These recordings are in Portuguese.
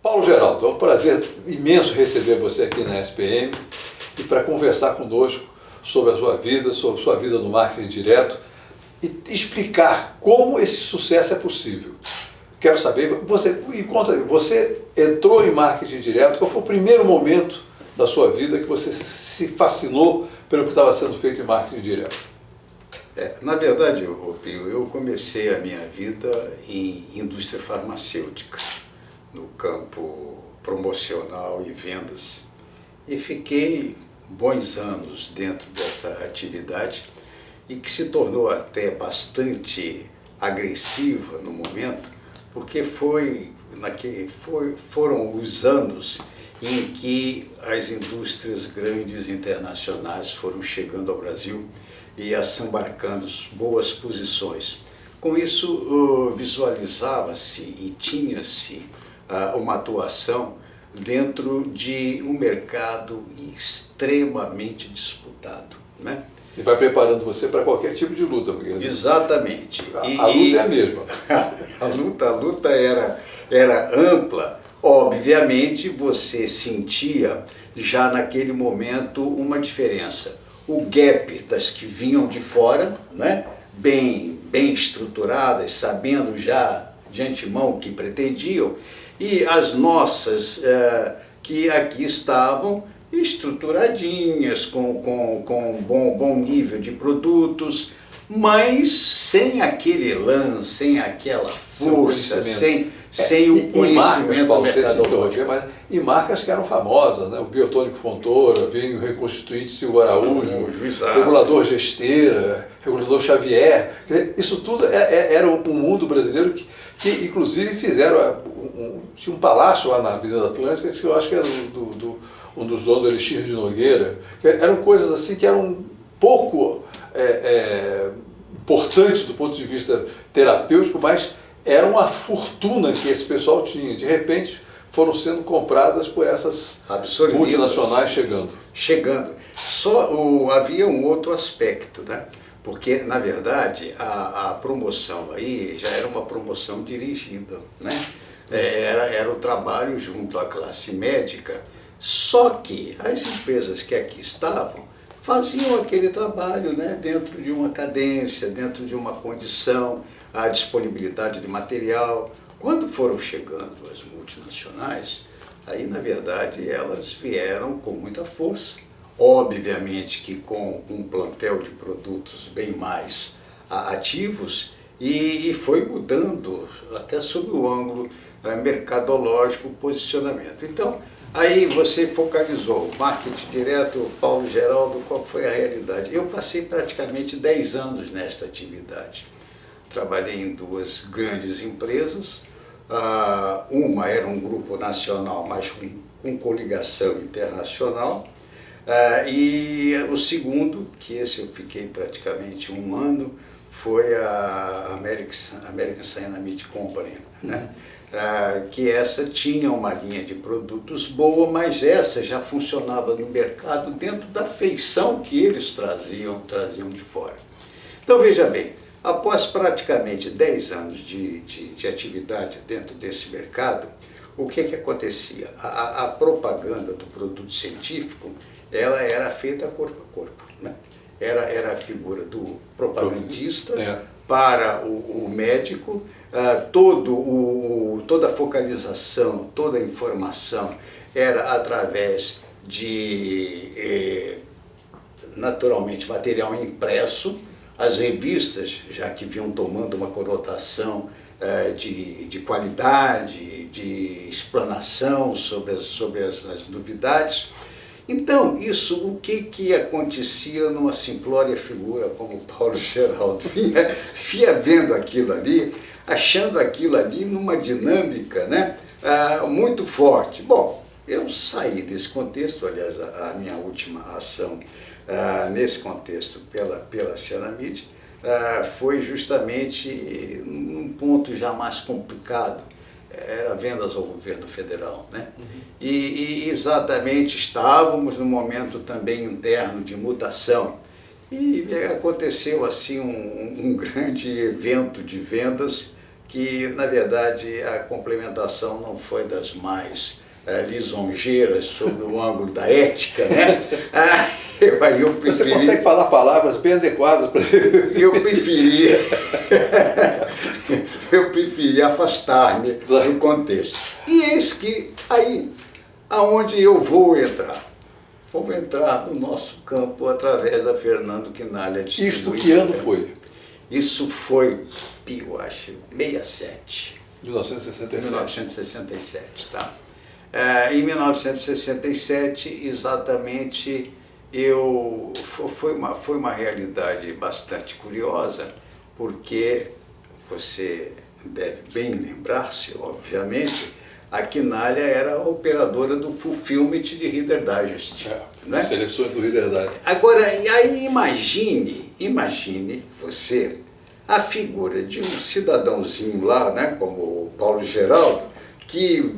Paulo Geraldo, é um prazer imenso receber você aqui na SPM e para conversar conosco sobre a sua vida no marketing direto e explicar como esse sucesso é possível. Quero saber, você entrou em marketing direto, qual foi o primeiro momento da sua vida que você se fascinou pelo que estava sendo feito em marketing direto? Na verdade, Pio, eu comecei a minha vida em indústria farmacêutica, no campo promocional e vendas. E fiquei bons anos dentro dessa atividade e que se tornou até bastante agressiva no momento, porque foram os anos em que as indústrias grandes internacionais foram chegando ao Brasil e assambarcando boas posições. Com isso, visualizava-se e tinha-se uma atuação dentro de um mercado extremamente disputado, né? E vai preparando você para qualquer tipo de luta. Porque exatamente. A luta é a mesma. A luta era ampla. Obviamente, você sentia já naquele momento uma diferença. O gap das que vinham de fora, né, bem estruturadas, sabendo já de antemão o que pretendiam, e as nossas que aqui estavam estruturadinhas, com bom nível de produtos, mas sem aquele elan, sem aquela força, sem o conhecimento mercadológico. E marcas que eram famosas, né? O Biotônico Fontoura, Vinho Reconstituinte Silva Araújo, Regulador Gesteira, Regulador Xavier. Isso tudo era um mundo brasileiro que inclusive fizeram, tinha um palácio lá na Avenida Atlântica, que eu acho que era um dos donos do Elixir de Nogueira. Eram coisas assim que eram pouco importantes do ponto de vista terapêutico, mas era uma fortuna que esse pessoal tinha. De repente foram sendo compradas por essas multinacionais chegando. Só havia um outro aspecto, né? Porque, na verdade, a promoção aí já era uma promoção dirigida, né? Era o trabalho junto à classe médica, só que as empresas que aqui estavam faziam aquele trabalho, né, dentro de uma cadência, dentro de uma condição, a disponibilidade de material. Quando foram chegando as multinacionais, aí, na verdade, elas vieram com muita força. Obviamente que com um plantel de produtos bem mais ativos e foi mudando até sob o ângulo mercadológico, posicionamento. Então, aí você focalizou, marketing direto, Paulo Geraldo, qual foi a realidade? Eu passei praticamente 10 anos nesta atividade. Trabalhei em duas grandes empresas, uma era um grupo nacional, mas com coligação internacional, e o segundo, que esse eu fiquei praticamente um ano, foi a American Cyanamide Company, né? Que essa tinha uma linha de produtos boa, mas essa já funcionava no mercado dentro da feição que eles traziam de fora. Então veja bem, após praticamente 10 anos de atividade dentro desse mercado, o que acontecia? A propaganda do produto científico, ela era feita corpo a corpo, né? Era a figura do propagandista para o médico, toda a focalização, toda a informação era através de, naturalmente, material impresso. As revistas, já que vinham tomando uma conotação de qualidade, de explanação sobre as novidades. Então, isso, o que acontecia numa simplória figura como Paulo Geraldo? Via vendo aquilo ali, achando aquilo ali numa dinâmica, né, muito forte. Bom, eu saí desse contexto, aliás, a minha última ação nesse contexto pela Cyanamide foi justamente num ponto já mais complicado, era vendas ao governo federal, né? E exatamente estávamos num momento também interno de mutação e aconteceu assim um grande evento de vendas que, na verdade, a complementação não foi das mais lisonjeiras sobre o ângulo da ética, né? Aí eu preferi, você consegue falar palavras bem adequadas para eu preferi afastar-me do contexto. E eis que aí, aonde eu vou entrar? Vamos entrar no nosso campo através da Fernando Quinalha. Isto que ano foi? Isso foi, eu acho, 67. 1967. 1967, tá? Em 1967, exatamente, foi uma realidade bastante curiosa, porque você deve bem lembrar-se, obviamente, a Quinalha era a operadora do Fulfillment de Reader Digest. Né? Seleções do Reader Digest. Agora, aí imagine você a figura de um cidadãozinho lá, né, como o Paulo Geraldo, que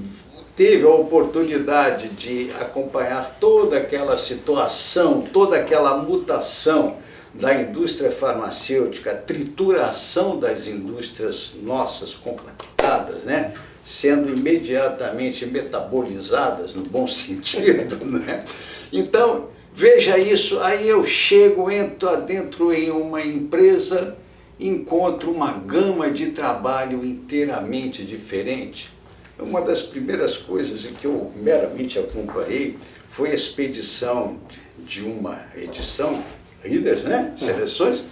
teve a oportunidade de acompanhar toda aquela situação, toda aquela mutação da indústria farmacêutica, a trituração das indústrias nossas compactadas, né? Sendo imediatamente metabolizadas, no bom sentido, né? Então, veja isso, aí eu chego, entro adentro em uma empresa, encontro uma gama de trabalho inteiramente diferente. Uma das primeiras coisas que eu meramente acompanhei foi a expedição de uma edição, Readers, né? Seleções.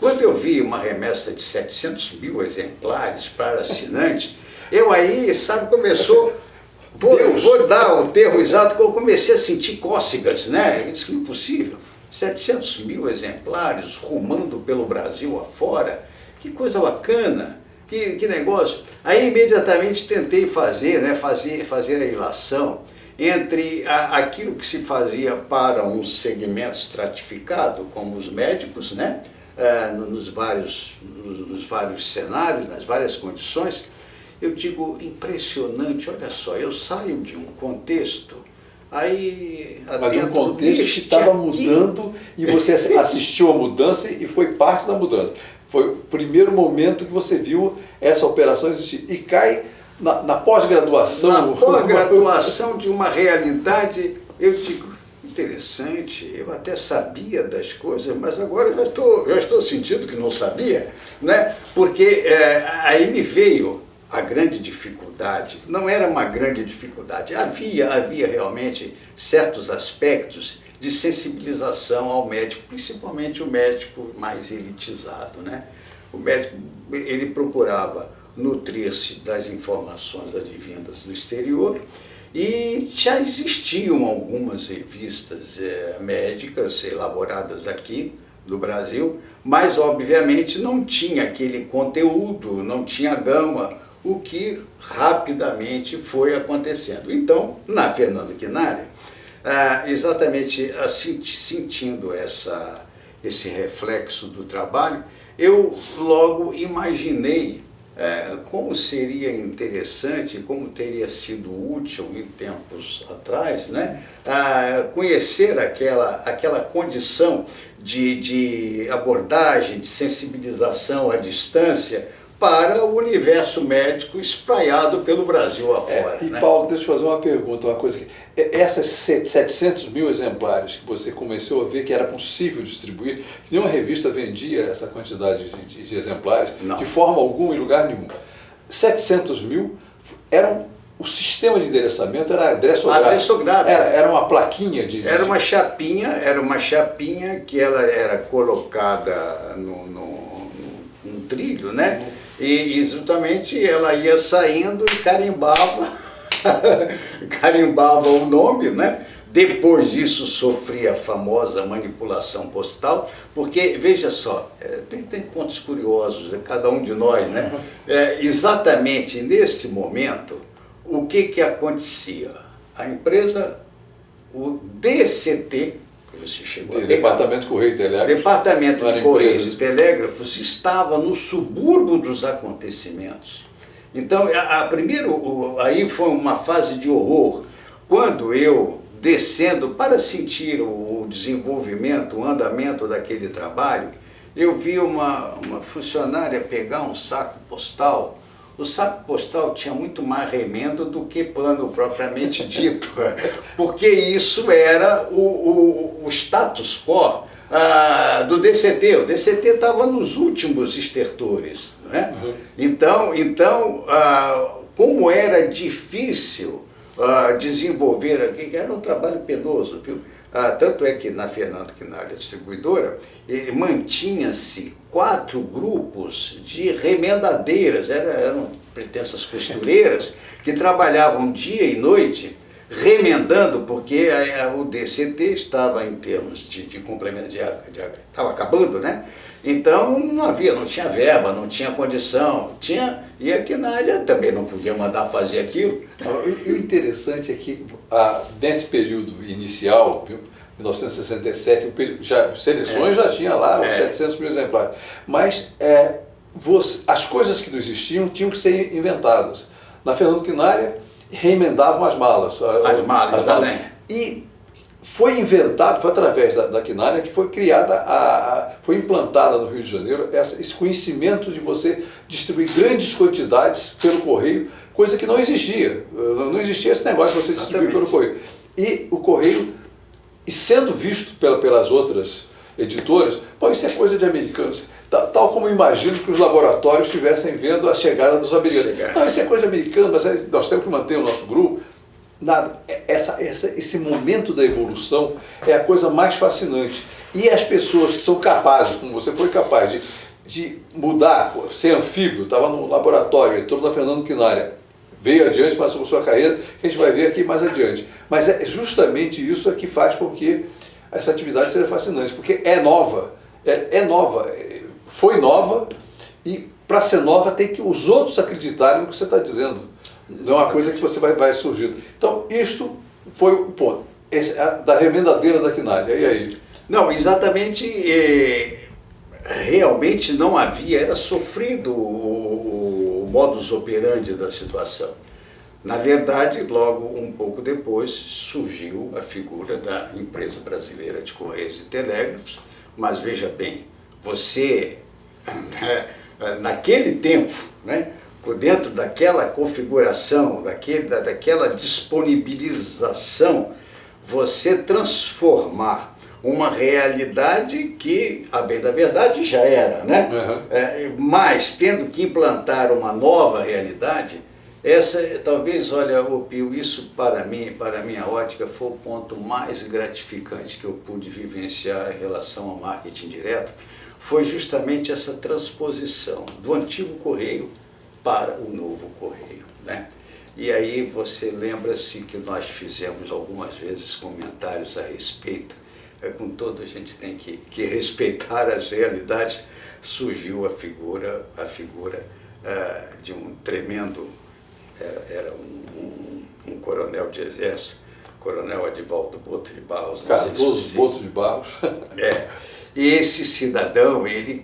Quando eu vi uma remessa de 700 mil exemplares para assinantes, eu aí, sabe, vou dar o termo exato, que eu comecei a sentir cócegas, né? Eu disse que impossível. 700 mil exemplares rumando pelo Brasil afora, que coisa bacana, que negócio. Aí imediatamente tentei fazer a ilação entre aquilo que se fazia para um segmento estratificado, como os médicos, né? Nos vários cenários, nas várias condições. Eu digo, impressionante, olha só, eu saio de um contexto, aí... Mas um contexto que estava mudando e você assistiu à mudança e foi parte da mudança. Foi o primeiro momento que você viu essa operação existir. E cai na pós-graduação... Na pós-graduação de uma realidade, eu digo, interessante, eu até sabia das coisas, mas agora já estou sentindo que não sabia, né? Porque aí me veio a grande dificuldade. Não era uma grande dificuldade, havia realmente certos aspectos de sensibilização ao médico, principalmente o médico mais elitizado, né? O médico, ele procurava nutrir-se das informações advindas do exterior e já existiam algumas revistas médicas elaboradas aqui no Brasil, mas obviamente não tinha aquele conteúdo, não tinha gama, o que rapidamente foi acontecendo. Então, na Fernando Quinalha, exatamente assim, sentindo esse reflexo do trabalho, eu logo imaginei como seria interessante, como teria sido útil em tempos atrás, né, conhecer aquela condição de abordagem, de sensibilização à distância, para o universo médico espraiado pelo Brasil afora. E né? Paulo, deixa eu fazer uma pergunta, uma coisa que... Essas 700 mil exemplares que você começou a ver que era possível distribuir, que nenhuma revista vendia essa quantidade de exemplares, não, de forma alguma, em lugar nenhum. 700 mil eram... O sistema de endereçamento era adressográfico. Era uma plaquinha de... Era uma chapinha que ela era colocada num trilho, né? E exatamente ela ia saindo e carimbava o nome, né? Depois disso sofria a famosa manipulação postal, porque, veja só, tem pontos curiosos de cada um de nós, né? Exatamente neste momento, o que acontecia? A empresa, o DCT, você chegou Departamento de Correio e Telégrafos. Departamento de Correios e Telégrafos estava no subúrbio dos acontecimentos. Então, aí foi uma fase de horror. Quando eu, descendo para sentir o desenvolvimento, o andamento daquele trabalho, eu vi uma funcionária pegar um saco postal o saco postal tinha muito mais remendo do que pano propriamente dito, porque isso era o status quo do DCT. O DCT estava nos últimos estertores, né? Então, como era difícil desenvolver aqui, que era um trabalho penoso, viu? Tanto é que na Fernando Quinalha Distribuidora, mantinha-se 4 grupos de remendadeiras, eram pretensas costureiras, que trabalhavam dia e noite remendando, porque o DCT estava em termos de complemento, estava acabando, né? Então não tinha verba, não tinha condição, e a Quinalha também não podia mandar fazer aquilo. E o interessante é que nesse período inicial, 1967, seleções já tinha lá os 700 mil exemplares, mas as coisas que não existiam tinham que ser inventadas. Na Fernando Quinalha, reemendavam as malas. As malas também. E foi inventado, foi através da Quinalha que foi criada, foi implantada no Rio de Janeiro esse conhecimento de você distribuir grandes quantidades pelo correio, coisa que não existia. Não existia esse negócio de você distribuir pelo correio. E o correio, e sendo visto pelas outras editoras, pô, isso é coisa de americanos. Tal como eu imagino que os laboratórios estivessem vendo a chegada dos americanos. Não, isso é coisa de americano, mas nós temos que manter o nosso grupo. Nada. Esse momento da evolução é a coisa mais fascinante. E as pessoas que são capazes, como você foi capaz de mudar, ser anfíbio, estava no laboratório, entrou na Fernando Quinalha, veio adiante, passou sua carreira, que a gente vai ver aqui mais adiante. Mas é justamente isso que faz com que essa atividade seja fascinante, porque é nova, foi nova, e para ser nova tem que os outros acreditarem no que você está dizendo. Não é uma coisa que você vai surgindo. Então, isto foi o ponto. Da remendadeira da Quinalha. E aí? Não, exatamente, realmente não havia, era sofrido o modus operandi da situação. Na verdade, logo um pouco depois, surgiu a figura da Empresa Brasileira de Correios e Telégrafos, mas veja bem, você, naquele tempo, né, dentro daquela configuração, daquela disponibilização, você transformar uma realidade que, a bem da verdade, já era, né? Mas tendo que implantar uma nova realidade, talvez, olha, Pio, isso para mim, para a minha ótica, foi o ponto mais gratificante que eu pude vivenciar em relação ao marketing direto, foi justamente essa transposição do antigo correio para o novo correio, né? E aí você lembra-se que nós fizemos algumas vezes comentários a respeito, com todo a gente tem que respeitar as realidades, surgiu a figura de um tremendo, era um coronel de exército, Coronel Adivaldo Boto de Barros. Cardoso Boto de Barros. E esse cidadão, ele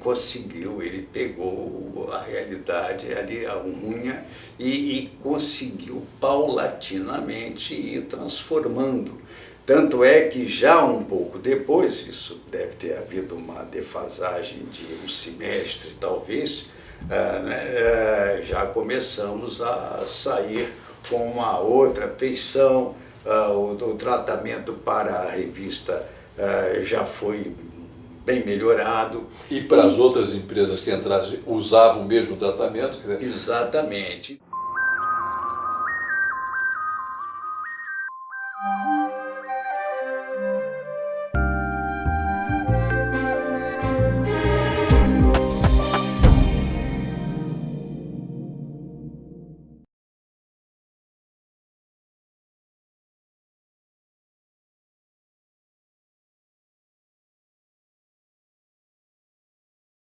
pegou a realidade ali, a unha, e conseguiu paulatinamente ir transformando. Tanto é que já um pouco depois, isso deve ter havido uma defasagem de um semestre talvez, já começamos a sair com uma outra feição, o tratamento para a revista já foi bem melhorado. E para as outras empresas que entrassem, usavam o mesmo tratamento? Exatamente.